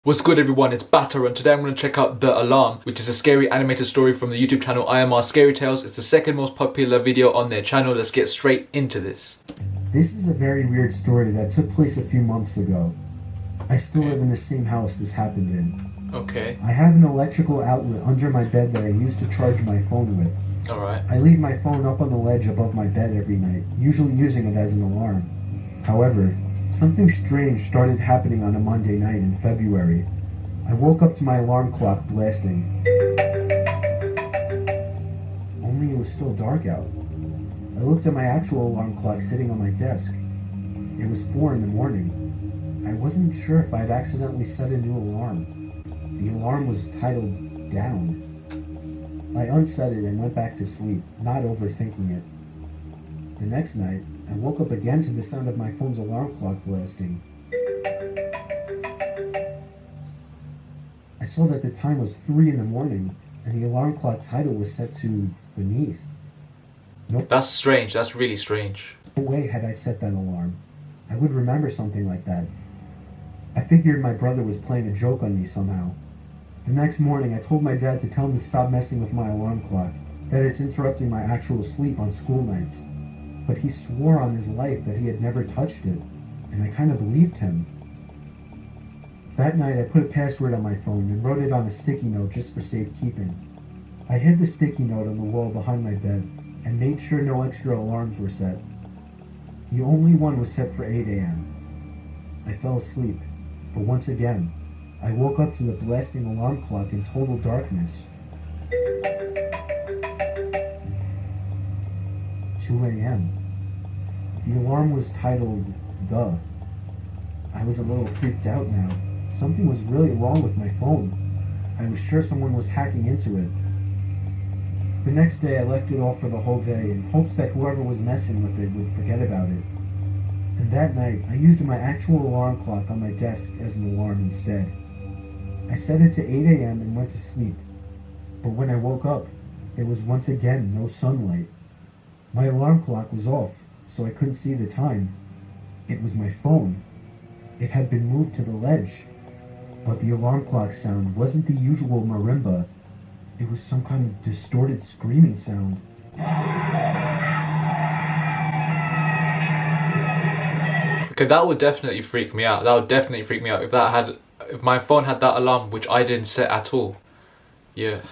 What's good everyone, it's Batter and today I'm going to check out The Alarm, which is a scary animated story from the YouTube channel IMR Scary Tales. It's the second most popular video on their channel. Let's get straight into this. This is a very weird story that took place a few months ago. I still live in the same house this happened in. Okay. I have an electrical outlet under my bed that I use to charge my phone with. Alright. I leave my phone up on the ledge above my bed every night, usually using it as an alarm. However, something strange started happening on a Monday night in February. I woke up to my alarm clock blasting. Only it was still dark out. I looked at my actual alarm clock sitting on my desk. It was 4 in the morning. I wasn't sure if I'd accidentally set a new alarm. The alarm was titled Down. I unset it and went back to sleep, not overthinking it. The next night, I woke up again to the sound of my phone's alarm clock blasting. I saw that the time was 3 in the morning, and the alarm clock title was set to Beneath. That's strange, that's really strange. No way had I set that alarm. I would remember something like that. I figured my brother was playing a joke on me somehow. The next morning, I told my dad to tell him to stop messing with my alarm clock, that it's interrupting my actual sleep on school nights. But he swore on his life that he had never touched it, and I kind of believed him. That night, I put a password on my phone and wrote it on a sticky note just for safekeeping. I hid the sticky note on the wall behind my bed and made sure no extra alarms were set. The only one was set for 8 a.m. I fell asleep, but once again, I woke up to the blasting alarm clock in total darkness. 2 a.m. The alarm was titled The. I was a little freaked out now. Something was really wrong with my phone. I was sure someone was hacking into it. The next day I left it off for the whole day in hopes that whoever was messing with it would forget about it. And that night I used my actual alarm clock on my desk as an alarm instead. I set it to 8 a.m. and went to sleep. But when I woke up, there was once again no sunlight. My alarm clock was off, so I couldn't see the time. It was my phone. It had been moved to the ledge. But the alarm clock sound wasn't the usual marimba. It was some kind of distorted screaming sound. Okay, that would definitely freak me out. That would definitely freak me out if my phone had that alarm, which I didn't set at all. Yeah.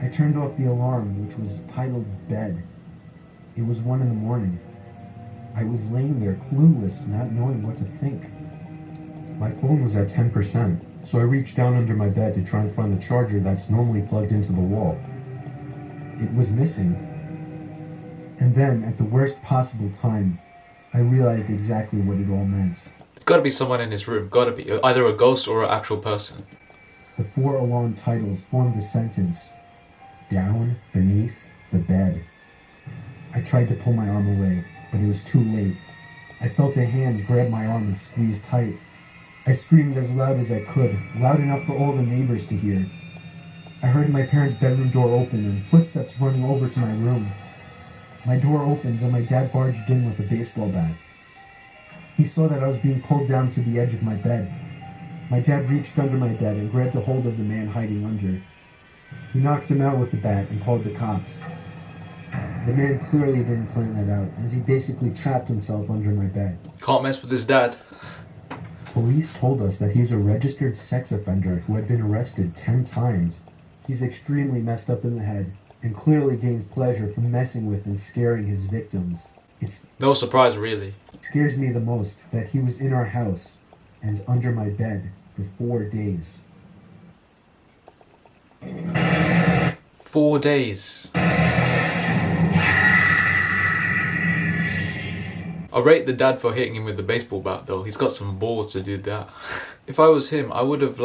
I turned off the alarm, which was titled Bed. It was 1 in the morning. I was laying there clueless, not knowing what to think. My phone was at 10%, so I reached down under my bed to try and find the charger that's normally plugged into the wall. It was missing. And then, at the worst possible time, I realized exactly what it all meant. There's gotta be someone in this room. Gotta be. Either a ghost or an actual person. The 4 alarm titles formed the sentence, Down beneath the bed. I tried to pull my arm away, but it was too late. I felt a hand grab my arm and squeeze tight. I screamed as loud as I could, loud enough for all the neighbors to hear. I heard my parents' bedroom door open and footsteps running over to my room. My door opened and my dad barged in with a baseball bat. He saw that I was being pulled down to the edge of my bed. My dad reached under my bed and grabbed a hold of the man hiding under. He knocked him out with the bat and called the cops. The man clearly didn't plan that out, as he basically trapped himself under my bed. Can't mess with his dad. Police told us that he's a registered sex offender who had been arrested 10 times. He's extremely messed up in the head, and clearly gains pleasure from messing with and scaring his victims. It's No surprise, really. scares me the most that he was in our house and under my bed for 4 days. 4 days. I rate the dad for hitting him with the baseball bat though. He's got some balls to do that. If I was him, I would have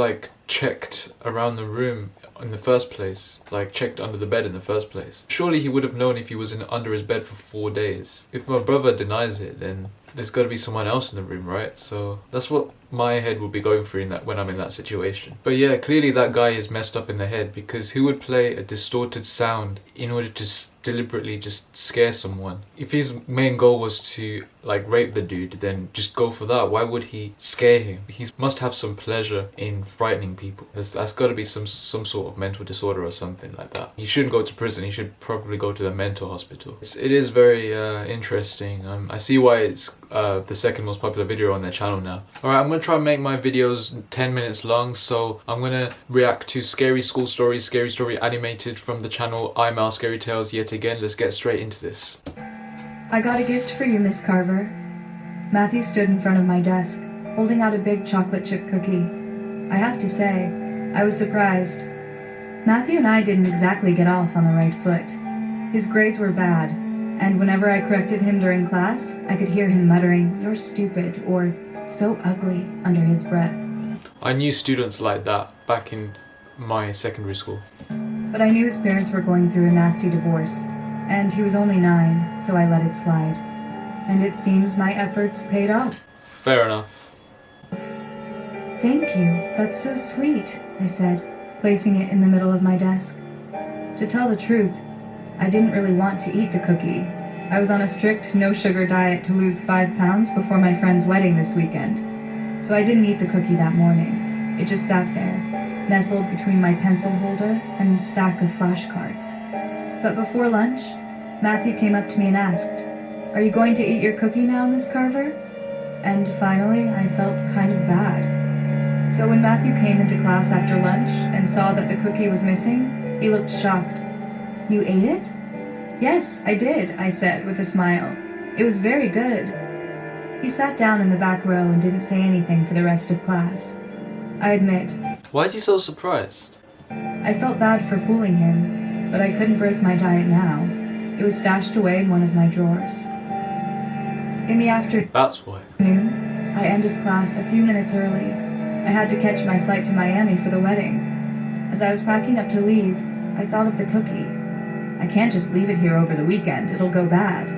checked around the room in the first place. Checked under the bed in the first place. Surely he would have known if he was under his bed for 4 days. If my brother denies it, then there's got to be someone else in the room, right? So that's what my head would be going through when I'm in that situation. But yeah, clearly that guy is messed up in the head, because who would play a distorted sound in order to deliberately just scare someone? If his main goal was to like rape the dude, then just go for that. Why would he scare him? He must have some pleasure in frightening people. That's got to be some sort of mental disorder or something like that. He shouldn't go to prison. He should probably go to the mental hospital. It is very interesting. I see why it's the second most popular video on their channel now. Alright, I'm gonna try and make my videos 10 minutes long, so I'm gonna react to scary school stories, scary story animated from the channel IMR Scary Tales yet again. Let's get straight into this. I got a gift for you, Miss Carver. Matthew stood in front of my desk, holding out a big chocolate chip cookie. I have to say, I was surprised. Matthew and I didn't exactly get off on the right foot. His grades were bad, and whenever I corrected him during class, I could hear him muttering, "You're stupid," or "so ugly," under his breath. I knew students like that back in my secondary school. But I knew his parents were going through a nasty divorce, and he was only 9, so I let it slide. And it seems my efforts paid off. Fair enough. Thank you, that's so sweet, I said, placing it in the middle of my desk. To tell the truth, I didn't really want to eat the cookie. I was on a strict no-sugar diet to lose 5 pounds before my friend's wedding this weekend. So I didn't eat the cookie that morning. It just sat there, nestled between my pencil holder and a stack of flashcards. But before lunch, Matthew came up to me and asked, "Are you going to eat your cookie now, Miss Carver?" And finally, I felt kind of bad. So when Matthew came into class after lunch and saw that the cookie was missing, he looked shocked. "You ate it?" "Yes, I did," I said with a smile. "It was very good." He sat down in the back row and didn't say anything for the rest of class. I admit, Why is he so surprised? I felt bad for fooling him, but I couldn't break my diet now. It was stashed away in one of my drawers. In the afternoon, That's why. I ended class a few minutes early. I had to catch my flight to Miami for the wedding. As I was packing up to leave, I thought of the cookie. I can't just leave it here over the weekend, it'll go bad.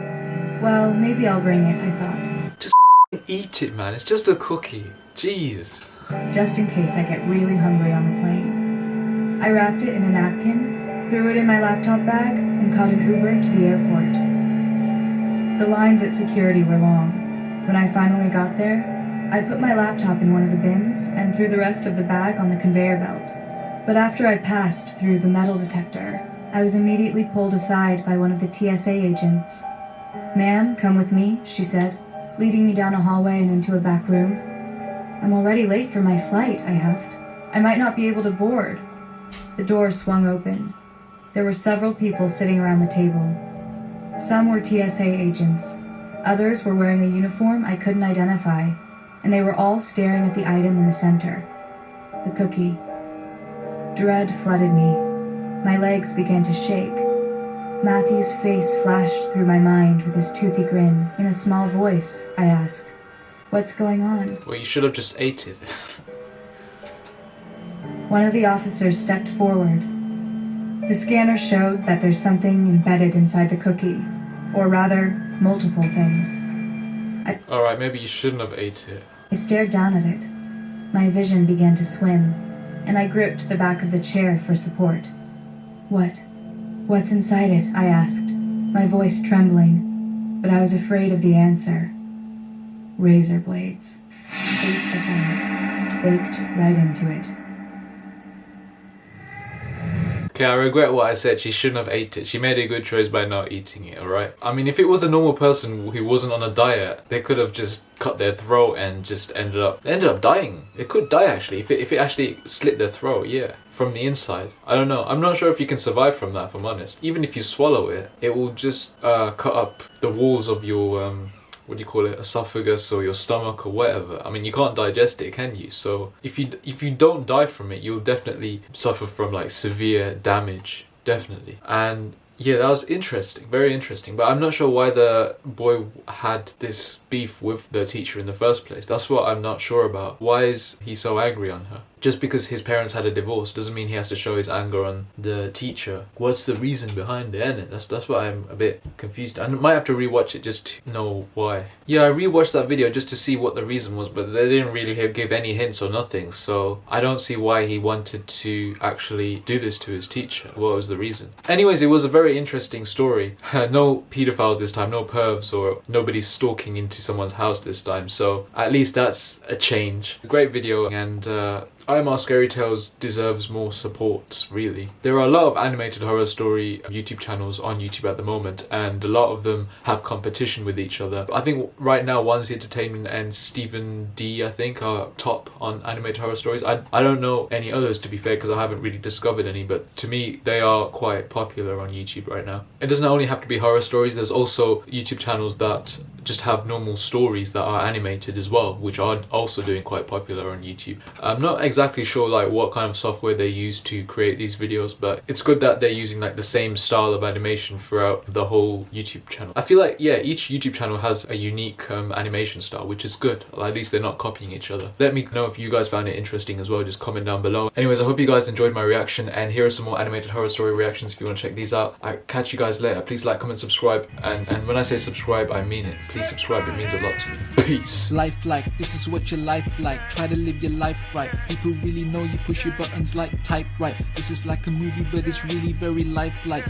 Well, maybe I'll bring it, I thought. Just eat it, man. It's just a cookie. Jeez. Just in case I get really hungry on the plane. I wrapped it in a napkin, threw it in my laptop bag, and caught an Uber to the airport. The lines at security were long. When I finally got there, I put my laptop in one of the bins and threw the rest of the bag on the conveyor belt. But after I passed through the metal detector, I was immediately pulled aside by one of the TSA agents. "Ma'am, come with me," she said, leading me down a hallway and into a back room. "I'm already late for my flight," I huffed. "I might not be able to board." The door swung open. There were several people sitting around the table. Some were TSA agents. Others were wearing a uniform I couldn't identify, and they were all staring at the item in the center. The cookie. Dread flooded me. My legs began to shake. Matthew's face flashed through my mind with his toothy grin. In a small voice, I asked, "What's going on?" Well, you should have just ate it. One of the officers stepped forward. The scanner showed that there's something embedded inside the cookie, or rather, multiple things. Alright, maybe you shouldn't have ate it. I stared down at it. My vision began to swim, and I gripped the back of the chair for support. What's inside it?" I asked, my voice trembling, but I was afraid of the answer. Razor blades. 8 of them, baked right into it. Okay, I regret what I said. She shouldn't have ate it. She made a good choice by not eating it, alright? I mean, if it was a normal person who wasn't on a diet, they could have just cut their throat and just ended up dying. It could die, actually, if it actually slit their throat, yeah, from the inside. I don't know. I'm not sure if you can survive from that, if I'm honest. Even if you swallow it, it will just cut up the walls of your, what do you call it, esophagus or your stomach or whatever. I mean, you can't digest it, can you? So if you don't die from it, you'll definitely suffer from like severe damage, definitely. And yeah, that was interesting, very interesting. But I'm not sure why the boy had this beef with the teacher in the first place. That's what I'm not sure about. Why is he so angry on her? just because his parents had a divorce doesn't mean he has to show his anger on the teacher. What's the reason behind it, innit? That's what I'm a bit confused. I might have to rewatch it just to know why. Yeah, I rewatched that video just to see what the reason was, but they didn't really give any hints or nothing, so I don't see why he wanted to actually do this to his teacher. What was the reason? Anyways, it was a very interesting story. No pedophiles this time, no pervs, or nobody stalking into someone's house this time, so at least that's a change. Great video, and IMR Scary Tales deserves more support, really. There are a lot of animated horror story YouTube channels on YouTube at the moment, and a lot of them have competition with each other. I think right now One's Entertainment and Stephen D, I think, are top on animated horror stories. I don't know any others, to be fair, because I haven't really discovered any, but to me they are quite popular on YouTube right now. It doesn't only have to be horror stories, there's also YouTube channels that just have normal stories that are animated as well, which are also doing quite popular on YouTube. I'm not exactly sure like what kind of software they use to create these videos, but it's good that they're using like the same style of animation throughout the whole YouTube channel. I feel like, yeah, each YouTube channel has a unique animation style, which is good. At least they're not copying each other. Let me know if you guys found it interesting as well, just comment down below. Anyways, I hope you guys enjoyed my reaction, and here are some more animated horror story reactions if you want to check these out. I catch you guys later. Please like, comment, subscribe, and when I say subscribe, I mean it. Please subscribe, it means a lot to me. Peace. Life like, this is what your life like. Try to live your life right. People really know you push your buttons like type right. This is like a movie, but it's really very lifelike.